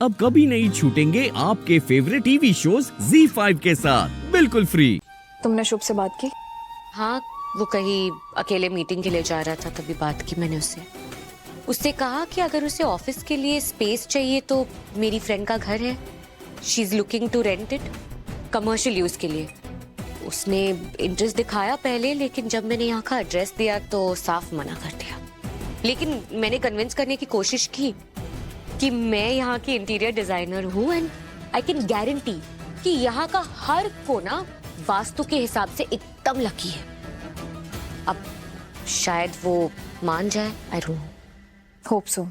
अब कभी नहीं छूटेंगे आपके फेवरेट टीवी शोज ZEE5 के साथ बिल्कुल फ्री। तुमने शुभ से बात की? हाँ, वो कहीं अकेले मीटिंग के लिए जा रहा था, तभी बात की मैंने उससे। उससे कहा कि अगर उसे ऑफिस के लिए स्पेस चाहिए तो मेरी फ्रेंड का घर है, she is looking to rent it commercial use के लिए। उसने इंटरेस्ट दिखाया पहले, लेकिन जब मैंने यहाँ का एड्रेस दिया तो साफ मना कर दिया। लेकिन मैंने कन्विंस करने की कोशिश की कि मैं यहाँ की इंटीरियर डिजाइनर हूँ एंड आई कैन गारंटी कि यहाँ का हर कोना वास्तु के हिसाब से एकदम लकी है। अब शायद वो मान जाए, I don't know. Hope so,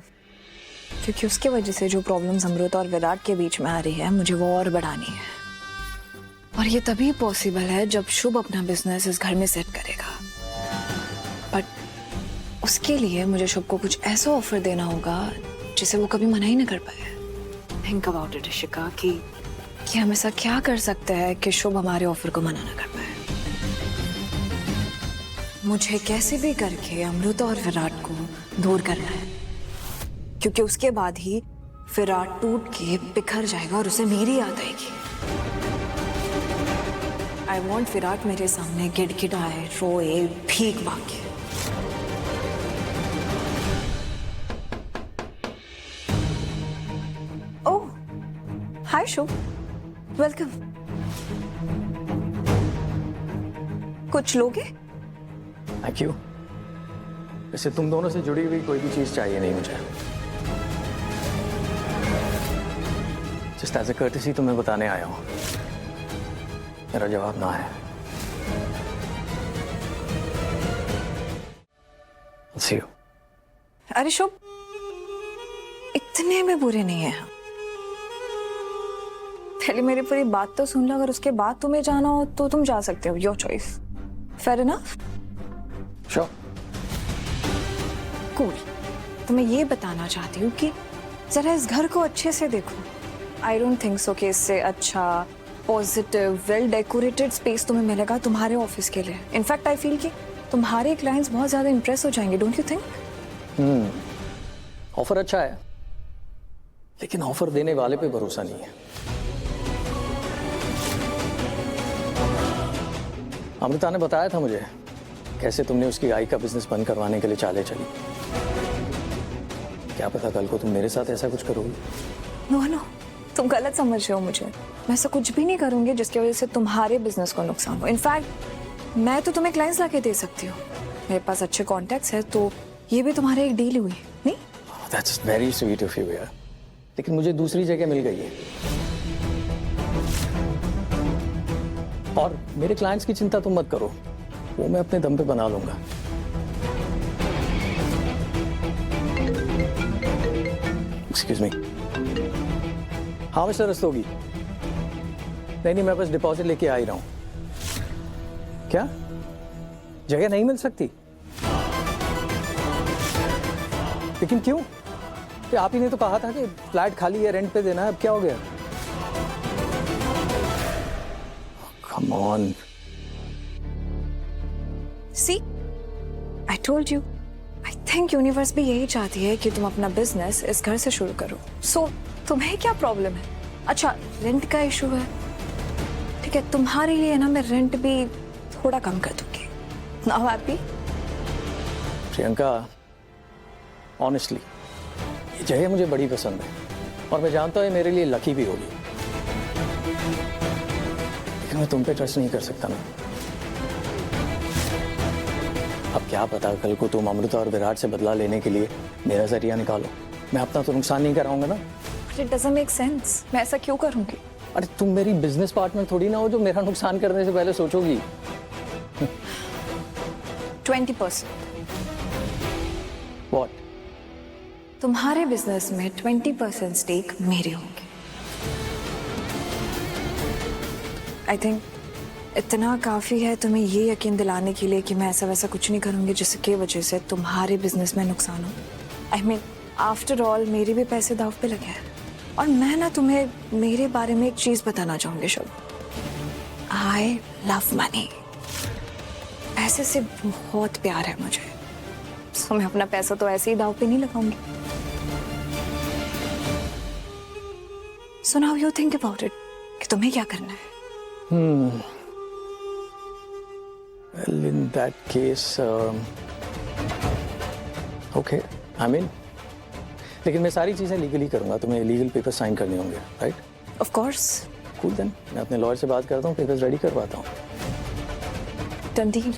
क्योंकि उसके वजह से जो प्रॉब्लम्स अमृत और विराट के बीच में आ रही है, मुझे वो और बढ़ानी है। और ये तभी पॉसिबल है जब शुभ अपना बिजनेस इस घर में सेट करेगा। बट उसके लिए मुझे शुभ को कुछ ऐसा ऑफर देना होगा जिसे वो कभी मना ही ना कर पाए। थिंक अबाउट इट ऋषिका कि हम ऐसा क्या कर सकते हैं कि शुभ हमारे ऑफर को मना ना कर पाए। मुझे कैसे भी करके अमृत और विराट को दूर करना है, क्योंकि उसके बाद ही विराट टूट के बिखर जाएगा और उसे मेरी याद आएगी। आई वॉन्ट विराट मेरे सामने गिड़गिड़ाए, रोए, भीख मांगे। ओह, हाय शुभ, वेलकम। कुछ लोगे? Thank you. वैसे तुम दोनों से जुड़ी हुई कोई भी चीज चाहिए नहीं मुझे। जस्ट एज अ कर्टेसी तुम्हें बताने आया हूं। मेरा जवाब ना है। See you. अरे शुभ, इतने में बुरे नहीं है। पहले मेरी पूरी बात तो सुन लो, अगर उसके बाद तुम्हें जाना हो तो तुम जा सकते हो, your choice. Fair enough? Sure. Cool. तो मैं ये बताना चाहती हूँ कि जरा इस घर को अच्छे से देखो। आई डोंट थिंक सो कि इससे अच्छा पॉजिटिव वेल डेकोरेटेड स्पेस तुम्हें मिलेगा तुम्हारे ऑफिस के लिए। इनफैक्ट आई फील कि तुम्हारे क्लाइंट्स बहुत ज्यादा इंप्रेस हो जाएंगे, डोंट यू थिंक? ऑफर अच्छा है, लेकिन ऑफर देने वाले पे भरोसा नहीं है। अमृता ने बताया था मुझे कैसे तुमने उसकी गाय का बिजनेस बंद करवाने के लिए चाले चली। क्या पता कल को तुम मेरे साथ ऐसा कुछ करोगी। नो नो, तुम गलत समझ रहे हो मुझे। मैं ऐसा कुछ भी नहीं करूंगी जिसकी वजह से तुम्हारे बिजनेस को नुकसान हो। इनफैक्ट मैं तो तुम्हें क्लाइंट्स लाके दे सकती हूँ, मेरे पास अच्छे कॉन्टैक्ट्स है, तो ये भी तुम्हारे एक डील हुई नहीं? That's very sweet of you यार, लेकिन मुझे दूसरी जगह मिल गई है और मेरे क्लाइंट्स की चिंता तुम मत करो, वो मैं अपने दम पे बना लूंगा। Excuse me. हाँ मिस्टर रस्तोगी। नहीं, मैं बस डिपॉजिट लेके आ ही रहा हूं। क्या जगह नहीं मिल सकती? लेकिन क्यों? आप ही ने तो कहा था कि फ्लैट खाली है, रेंट पे देना है। अब क्या हो गया? Come on. See, I told you. I think universe भी यही चाहती है कि तुम अपना बिजनेस इस घर से शुरू करो। सो तुम्हें क्या प्रॉब्लम है? अच्छा, रेंट का इशू है, ठीक है, तुम्हारे लिए ना मैं रेंट भी थोड़ा कम कर दूंगी। Now happy? प्रियंका, ऑनेस्टली ये जगह मुझे बड़ी पसंद है और मैं जानता हूँ ये मेरे लिए लकी भी होगी, लेकिन मैं तुम पे ट्रस्ट नहीं कर सकता ना। अब क्या पता कल को तुम अमृता और विराट से बदला लेने के लिए मेरा जरिया निकालो। मैं अपना तो नुकसान नहीं कराऊंगा ना। It doesn't make sense. मैं ऐसा क्यों करूंगी? अरे तुम मेरी बिजनेस पार्टनर थोड़ी ना हो जो मेरा नुकसान करने से पहले सोचोगी। 20%। What? तुम्हारे बिजनेस में 20% स्टेक मेरे होंगे। आई थिंक इतना काफी है तुम्हें ये यकीन दिलाने के लिए कि मैं ऐसा वैसा कुछ नहीं करूंगी जिसकी वजह से तुम्हारे बिजनेस में नुकसान हो। आई मीन आफ्टर ऑल मेरे भी पैसे दाव पे लगे हैं। और मैं ना तुम्हें मेरे बारे में एक चीज बताना चाहूंगी शुभ। I love money. पैसे से बहुत प्यार है मुझे। सो मैं अपना पैसा तो ऐसे ही दाव पे नहीं लगाऊंगी। So now you think about it कि तुम्हें क्या करना है. Well, in that case, okay, I'm in. लेकिन मैं सारी चीज़ें लीगली करूँगा, तुम्हें लीगल पेपर साइन करने होंगे, right? Of course. Cool then, मैं अपने लॉयर से बात करता हूँ, पेपर्स रेडी करवाता हूँ. Done deal.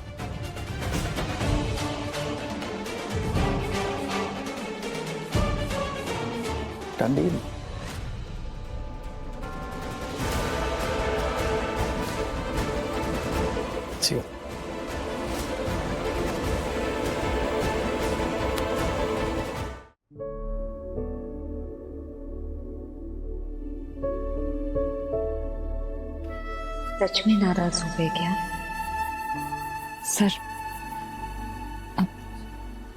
Done deal. See you. सच में नाराज हो गए क्या? सर,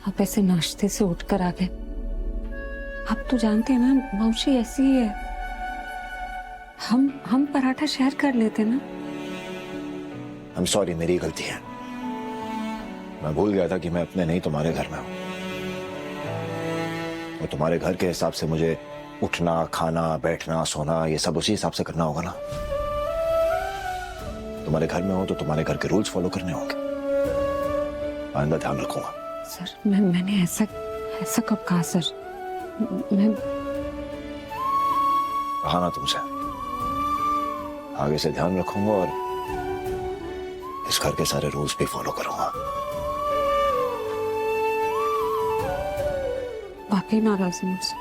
आप ऐसे नाश्ते से उठकर आ गए. आप तो जानते हैं ना मौसी ऐसी ही है. हम पराठा शेयर कर लेते ना. I'm sorry, मेरी गलती है. मैं भूल गया था कि मैं अपने नहीं तुम्हारे घर में हूं. और तुम्हारे घर के हिसाब से मुझे उठना, खाना, बैठना, सोना ये सब उसी हिसाब से करना होगा ना. तुम्हारे घर में हो तो तुम्हारे घर के रूल्स फॉलो करने होंगे. आइंदा ध्यान रखूंगा. सर मैंने ऐसा कब कहा सर? मैं कहा ना तुमसे. आगे से ध्यान रखूंगा और इस घर के सारे रूल्स भी फॉलो करूंगा. वाकई नाराज हूँ मुझसे.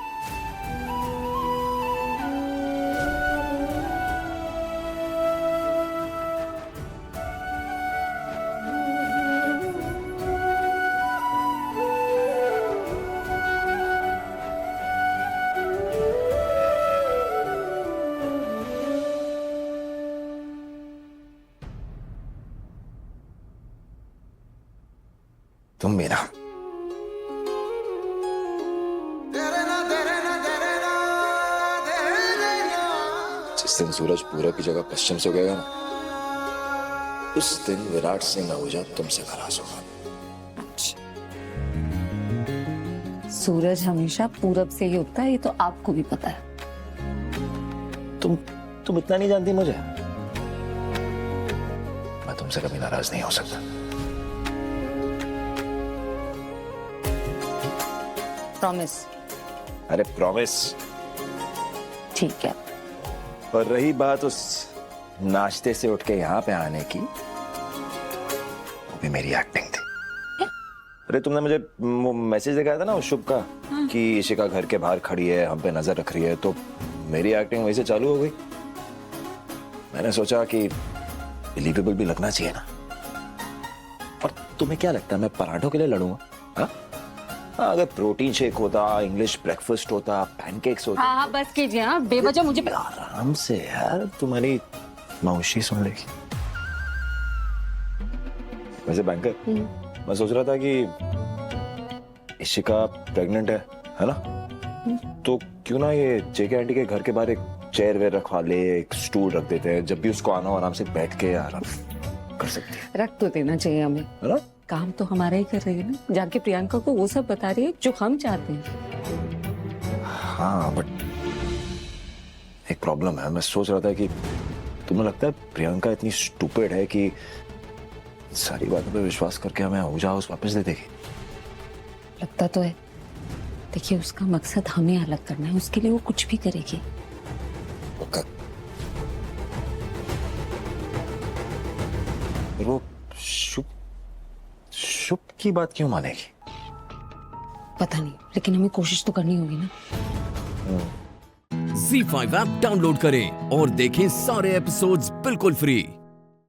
तुम भी ना. जिस दिन सूरज पूरब की जगह पश्चिम से उगेगा ना, उस दिन विराट सिंह आहूजा तुमसे नाराज होगा. सूरज हमेशा पूरब से ही उगता है, ये तो आपको भी पता है. तुम इतना नहीं जानती मुझे. मैं तुमसे कभी नाराज नहीं हो सकता. प्रॉमिस. अरे प्रॉमिस. ठीक है. और रही बात उस नाश्ते से उठ के यहाँ पे आने की, वो भी मेरी एक्टिंग थी. अरे तुमने मुझे मैसेज दिखाया था ना उस शुभ का, कि इशिका घर के बाहर खड़ी है, हम पे नजर रख रही है, तो मेरी एक्टिंग वहीं से चालू हो गई. मैंने सोचा कि बिलीवेबल भी लगना चाहिए ना. और तुम्हें क्या लगता है मैं पराठों के लिए लड़ूंगा? हाँ, अगर प्रोटीन शेक होता, इंग्लिश ब्रेकफास्ट होता, पैनकेक्स होता. हाँ बस कीजिए. हाँ बेवजह मुझे आराम से यार, तुम्हारी मौसी सुन लेगी. वैसे बैंकर, मैं सोच रहा था कि इशिका प्रेग्नेंट है ना? तो क्यों ना ये जेके आंटी के घर के बाहर एक चेयर वेयर रखवा ले, एक स्टूल रख देते हैं. जब भी उसको आना हो आराम से बैठ के आराम कर सकती है. रख तो देना चाहिए हमें. है ना? काम तो हमारा ही कर रही है ना, जाके प्रियंका को वो सब बता रही है जो हम चाहते हैं. हाँ बट एक प्रॉब्लम है. मैं सोच रहा था कि तुम्हें लगता है प्रियंका इतनी स्टूपिड है कि सारी बातों पे विश्वास करके हमें आहूजा हाउस वापस दे देगी? लगता तो है. देखिए उसका मकसद हमें अलग करना है, उसके लिए वो कुछ भी करेगी. वो शुभ की बात क्यों मानेगी? पता नहीं, लेकिन हमें कोशिश तो करनी होगी ना. Z5 ऐप डाउनलोड करें और देखें सारे एपिसोड्स बिल्कुल फ्री.